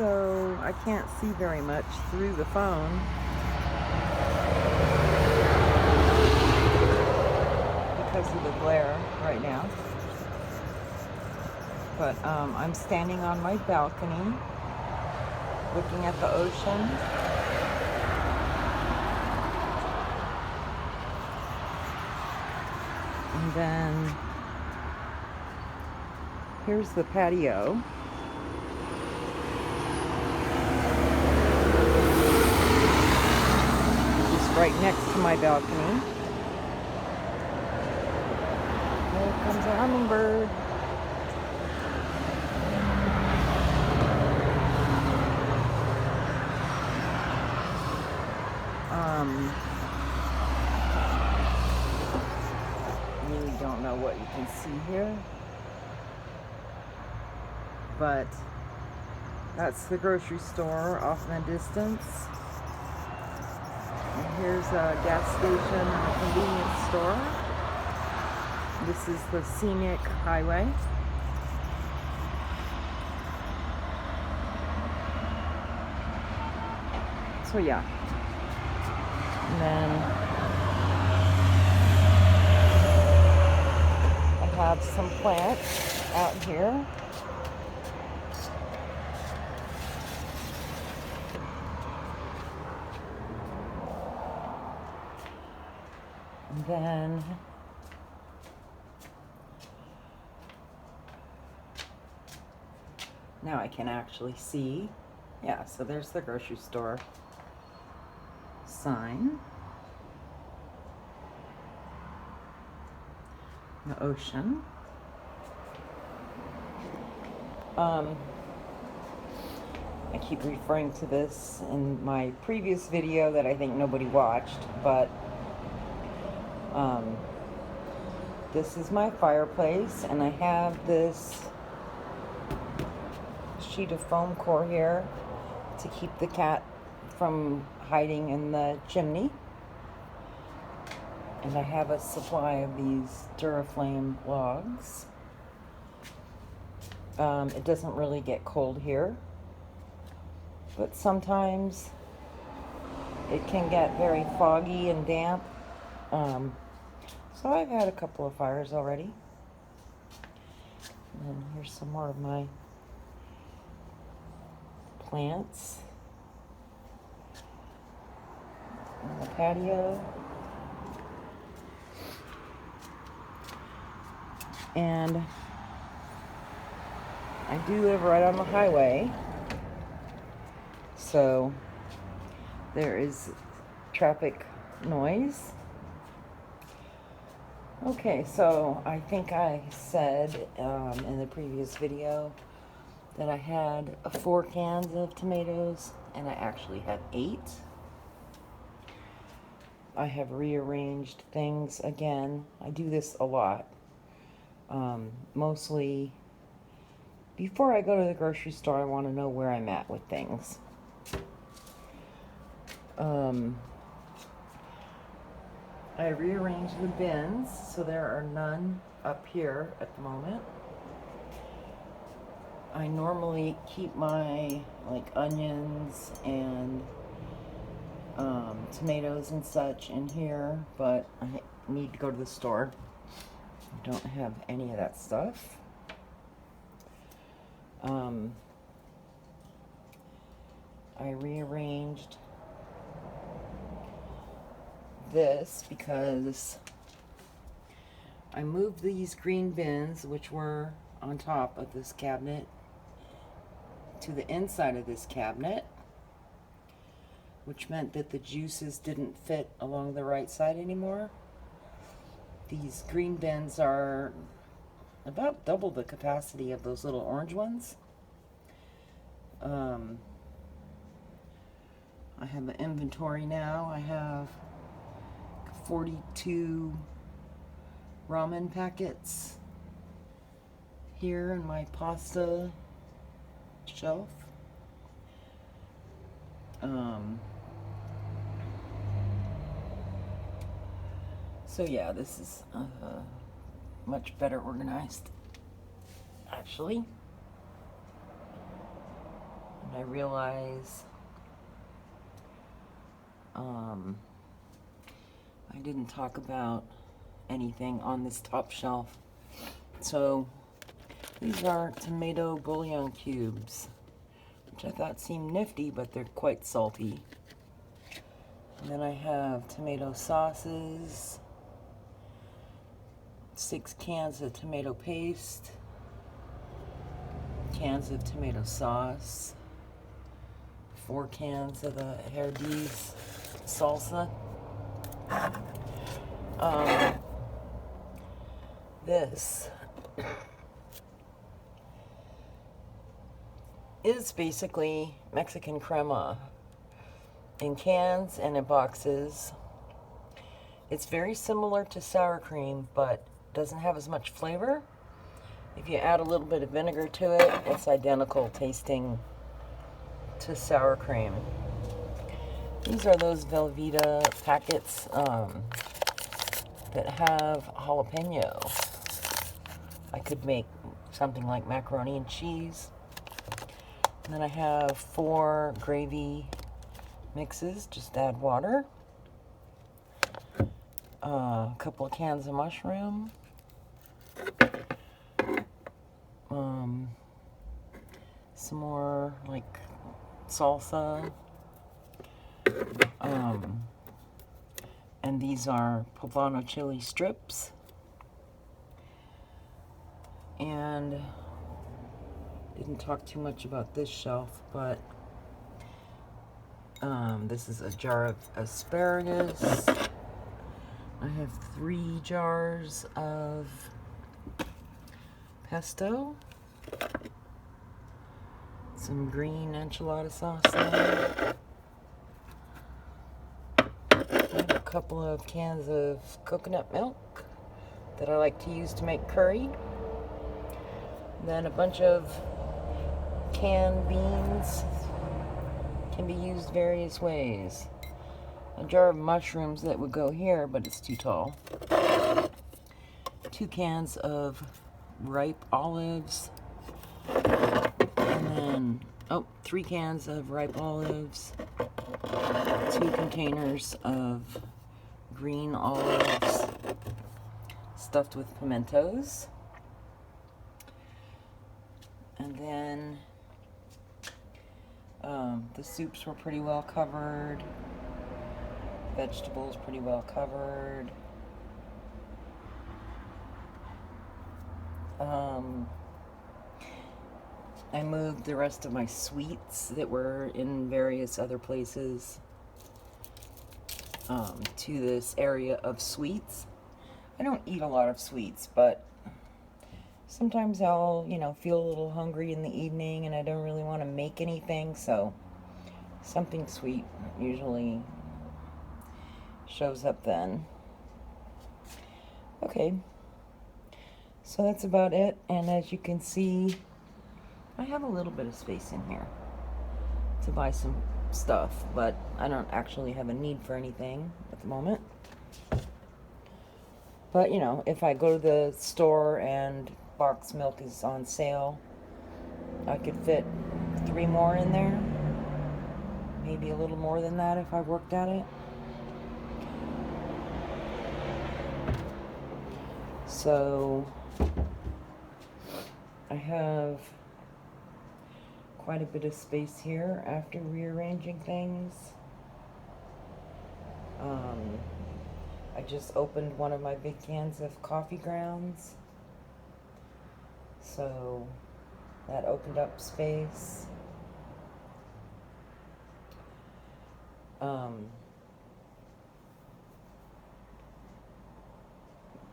so I can't see very much through the phone because of the glare right now. But I'm standing on my balcony looking at the ocean. And then here's the patio. Just right next to my balcony. There comes a hummingbird. Really don't know what you can see here, but that's the grocery store off in the distance. And here's a gas station and a convenience store. This is the scenic highway. So yeah. And then I have some plants out here. And then now I can actually see. Yeah, so there's the grocery store sign. The ocean. I keep referring to this in my previous video that I think nobody watched, but this is my fireplace, and I have this sheet of foam core here to keep the cat from hiding in the chimney. And I have a supply of these Duraflame logs. It doesn't really get cold here, but sometimes it can get very foggy and damp. So I've had a couple of fires already. And then here's some more of my plants on the patio. And I do live right on the highway, so there is traffic noise. Okay, so I think I said in the previous video that I had 4 cans of tomatoes, and I actually have 8. I have rearranged things again. I do this a lot. Mostly before I go to the grocery store, I want to know where I'm at with things. I rearranged the bins, so there are none up here at the moment. I normally keep my onions and tomatoes and such in here, but I need to go to the store. I don't have any of that stuff. I rearranged this because I moved these green bins, which were on top of this cabinet, to the inside of this cabinet, which meant that the juices didn't fit along the right side anymore. These green bins are about double the capacity of those little orange ones. I have an inventory now. I have 42 ramen packets here in my pasta shelf. So yeah, this is much better organized, actually. And I realize I didn't talk about anything on this top shelf. So these are tomato bouillon cubes, which I thought seemed nifty, but they're quite salty. And then I have tomato sauces, 6 cans of tomato paste, cans of tomato sauce, 4 cans of the Herdes salsa. This is basically Mexican crema in cans and in boxes. It's very similar to sour cream, but doesn't have as much flavor. If you add a little bit of vinegar to it, it's identical tasting to sour cream. These are those Velveeta packets that have jalapeno. I could make something like macaroni and cheese. And then I have 4 gravy mixes, just add water. A couple of cans of mushroom. Some more like salsa. And these are poblano chili strips. And didn't talk too much about this shelf, but this is a jar of asparagus. I have 3 jars of pesto, some green enchilada sauce there, and a couple of cans of coconut milk that I like to use to make curry. Then a bunch of canned beans can be used various ways. A jar of mushrooms that would go here, but it's too tall. 2 cans of ripe olives. And then, 3 cans of ripe olives. 2 containers of green olives stuffed with pimentos. And then the soups were pretty well covered. Vegetables pretty well covered. I moved the rest of my sweets that were in various other places to this area of sweets. I don't eat a lot of sweets, but sometimes I'll, feel a little hungry in the evening and I don't really want to make anything, so something sweet usually shows up then. Okay, so that's about it, and as you can see, I have a little bit of space in here to buy some stuff, but I don't actually have a need for anything at the moment. But, if I go to the store and box milk is on sale, I could fit 3 more in there. Maybe a little more than that if I worked at it. So I have quite a bit of space here after rearranging things. I just opened one of my big cans of coffee grounds, so that opened up space.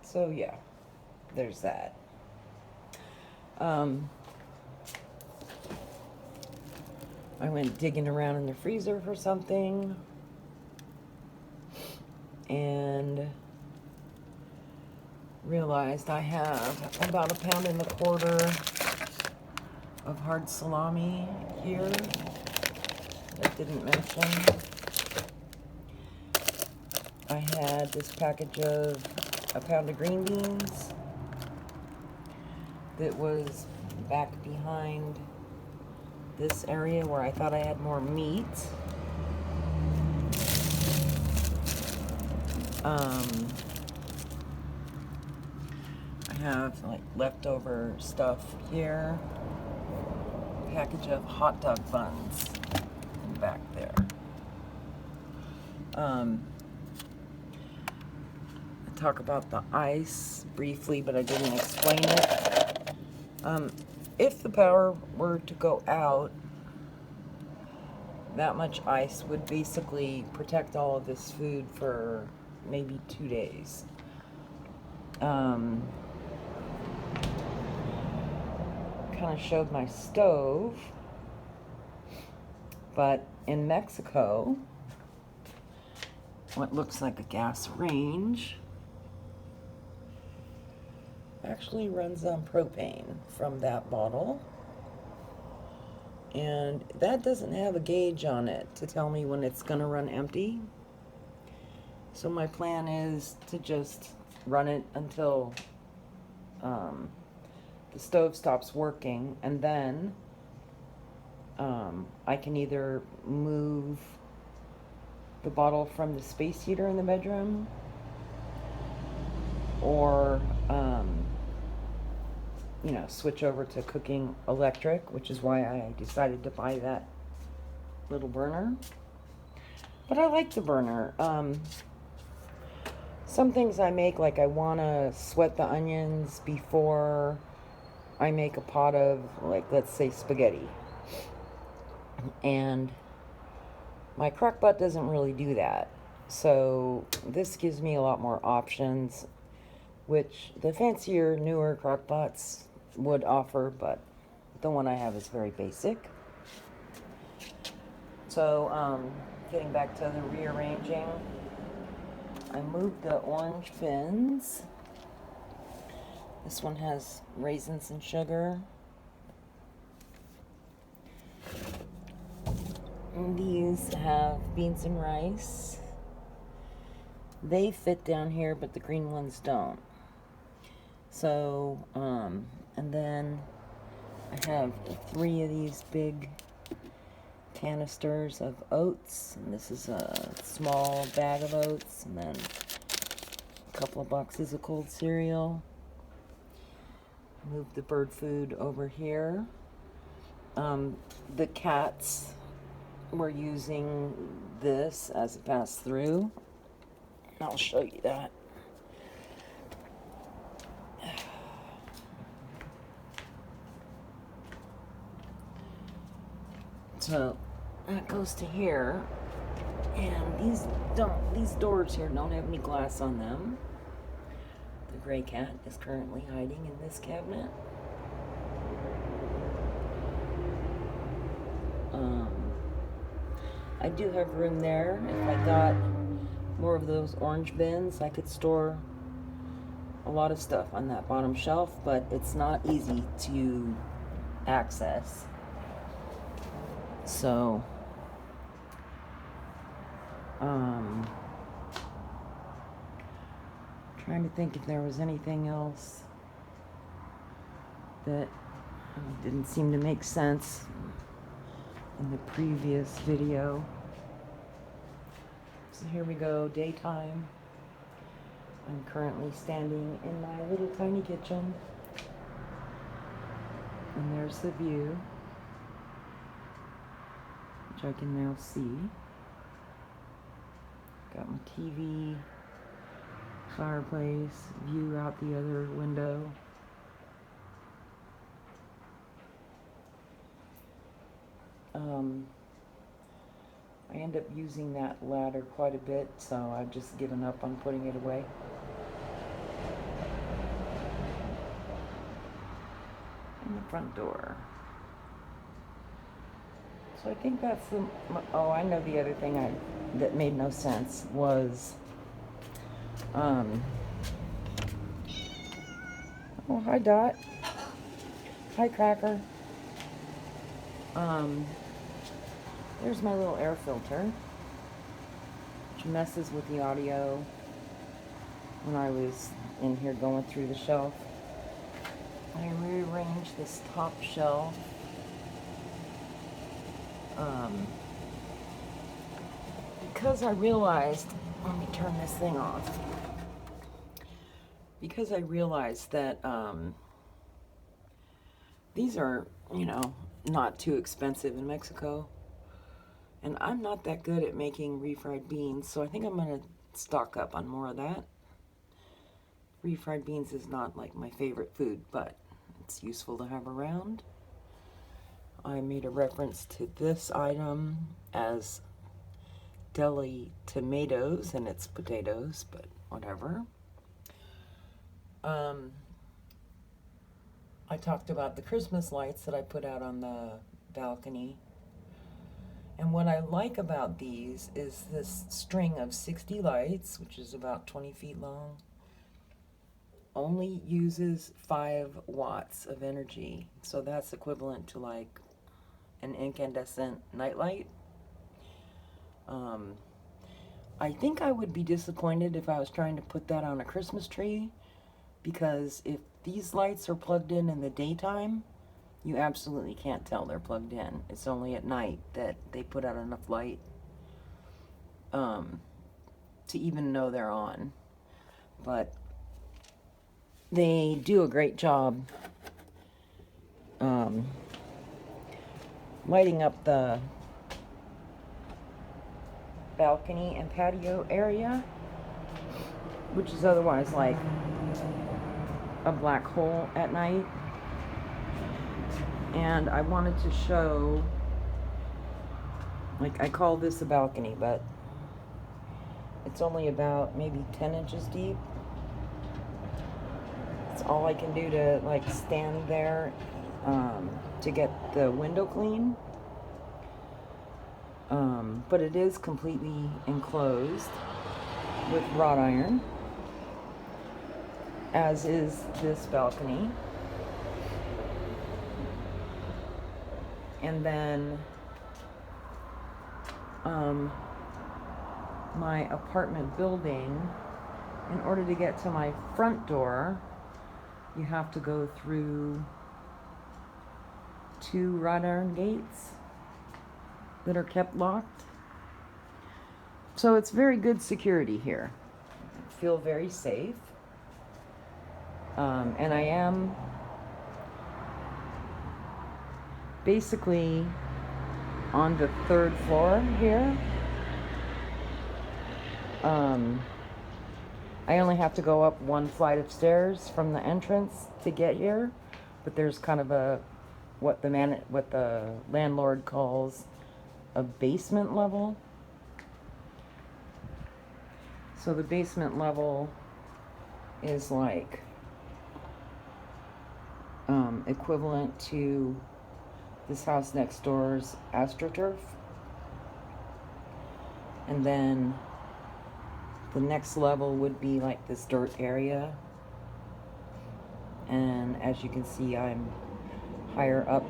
So yeah, there's that. I went digging around in the freezer for something and realized I have about 1.25 pounds of hard salami here that I didn't mention. I had this package of 1 pound of green beans that was back behind this area where I thought I had more meat. I have like leftover stuff here. Package of hot dog buns back there. I talk about the ice briefly, but I didn't explain it. If the power were to go out, that much ice would basically protect all of this food for maybe 2 days. Kind of showed my stove, but in Mexico, what looks like a gas range actually runs on propane from that bottle, and that doesn't have a gauge on it to tell me when it's gonna run empty. So my plan is to just run it until the stove stops working, and then I can either move the bottle from the space heater in the bedroom, or you know, switch over to cooking electric, which is why I decided to buy that little burner. But I like the burner. Some things I make, like I want to sweat the onions before I make a pot of, like, let's say spaghetti. And my crock-pot doesn't really do that. So this gives me a lot more options, which the fancier, newer crock-pots would offer, but the one I have is very basic. So, getting back to the rearranging, I moved the orange bins. This one has raisins and sugar. And these have beans and rice. They fit down here, but the green ones don't. So, and then I have 3 of these big canisters of oats, and this is a small bag of oats, and then a couple of boxes of cold cereal. Move the bird food over here. The cats were using this as a pass-through. I'll show you that. So that goes to here, and these doors here don't have any glass on them. The gray cat is currently hiding in this cabinet. I do have room there. If I got more of those orange bins, I could store a lot of stuff on that bottom shelf, but it's not easy to access. So, trying to think if there was anything else that didn't seem to make sense in the previous video. So here we go, daytime. I'm currently standing in my little tiny kitchen, and there's the view, which I can now see. Got my TV, fireplace, view out the other window. I end up using that ladder quite a bit, so I've just given up on putting it away. And the front door. So I think that's the, oh, I know the other thing that made no sense was, oh, hi Dot. Hi Cracker. There's my little air filter, which messes with the audio when I was in here going through the shelf. I rearranged this top shelf Because I realized, let me turn this thing off. Because I realized that these are, you know, not too expensive in Mexico. And I'm not that good at making refried beans, so I think I'm going to stock up on more of that. Refried beans is not like my favorite food, but it's useful to have around. I made a reference to this item as deli tomatoes, and it's potatoes, but whatever. I talked about the Christmas lights that I put out on the balcony. And what I like about these is this string of 60 lights, which is about 20 feet long, only uses 5 watts of energy. So that's equivalent to like an incandescent nightlight. I think I would be disappointed if I was trying to put that on a Christmas tree, because if these lights are plugged in the daytime, you absolutely can't tell they're plugged in. It's only at night that they put out enough light to even know they're on. But they do a great job lighting up the balcony and patio area, which is otherwise like a black hole at night. And I wanted to show, like, I call this a balcony, but it's only about maybe 10 inches deep. It's all I can do to like stand there to get the window clean. But it is completely enclosed with wrought iron, as is this balcony. And then my apartment building, in order to get to my front door, you have to go through 2 wrought iron gates that are kept locked. So it's very good security here. I feel very safe. And I am basically on the 3rd floor here. I only have to go up 1 flight of stairs from the entrance to get here, but there's kind of a what the landlord calls a basement level. So the basement level is like equivalent to this house next door's AstroTurf. And then the next level would be like this dirt area. And as you can see, I'm higher up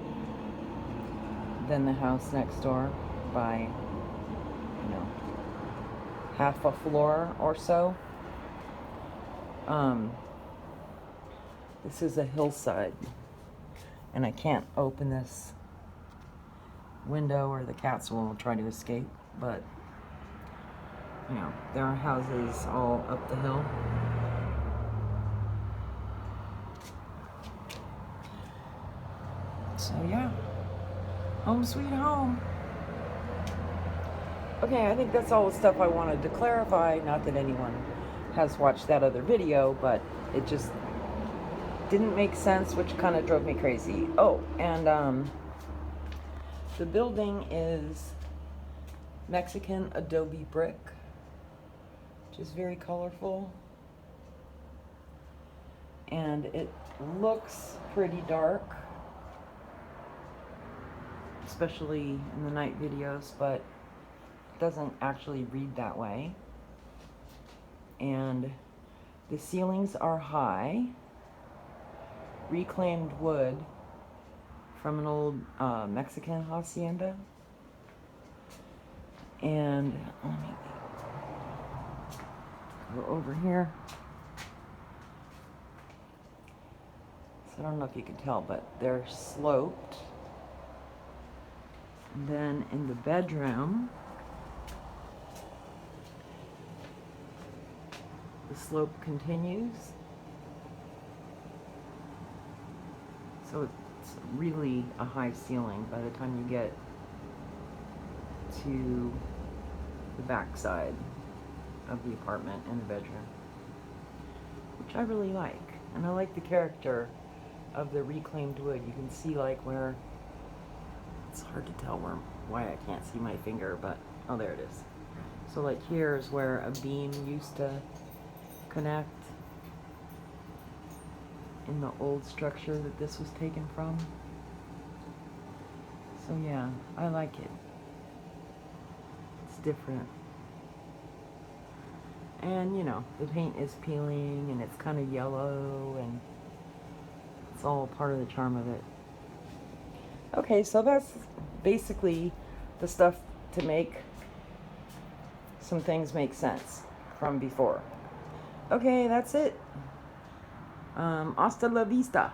than the house next door by, you know, half a floor or so. This is a hillside, and I can't open this window or the cats will try to escape, but you know, there are houses all up the hill. So yeah, home sweet home. Okay, I think that's all the stuff I wanted to clarify. Not that anyone has watched that other video, but it just didn't make sense, which kind of drove me crazy. Oh, and the building is Mexican adobe brick, which is very colorful. And it looks pretty dark, especially in the night videos, but it doesn't actually read that way. And the ceilings are high, reclaimed wood from an old Mexican hacienda. And let me go over here. So I don't know if you can tell, but they're sloped. Then in the bedroom, the slope continues. So it's really a high ceiling by the time you get to the back side of the apartment and the bedroom, which I really like. And I like the character of the reclaimed wood. You can see like where, it's hard to tell why I can't see my finger, but oh, there it is. So like here is where a beam used to connect in the old structure that this was taken from. So yeah, I like it. It's different. And you know, the paint is peeling and it's kind of yellow, and it's all part of the charm of it. Okay, so that's basically the stuff to make some things make sense from before. Okay, that's it. Hasta la vista.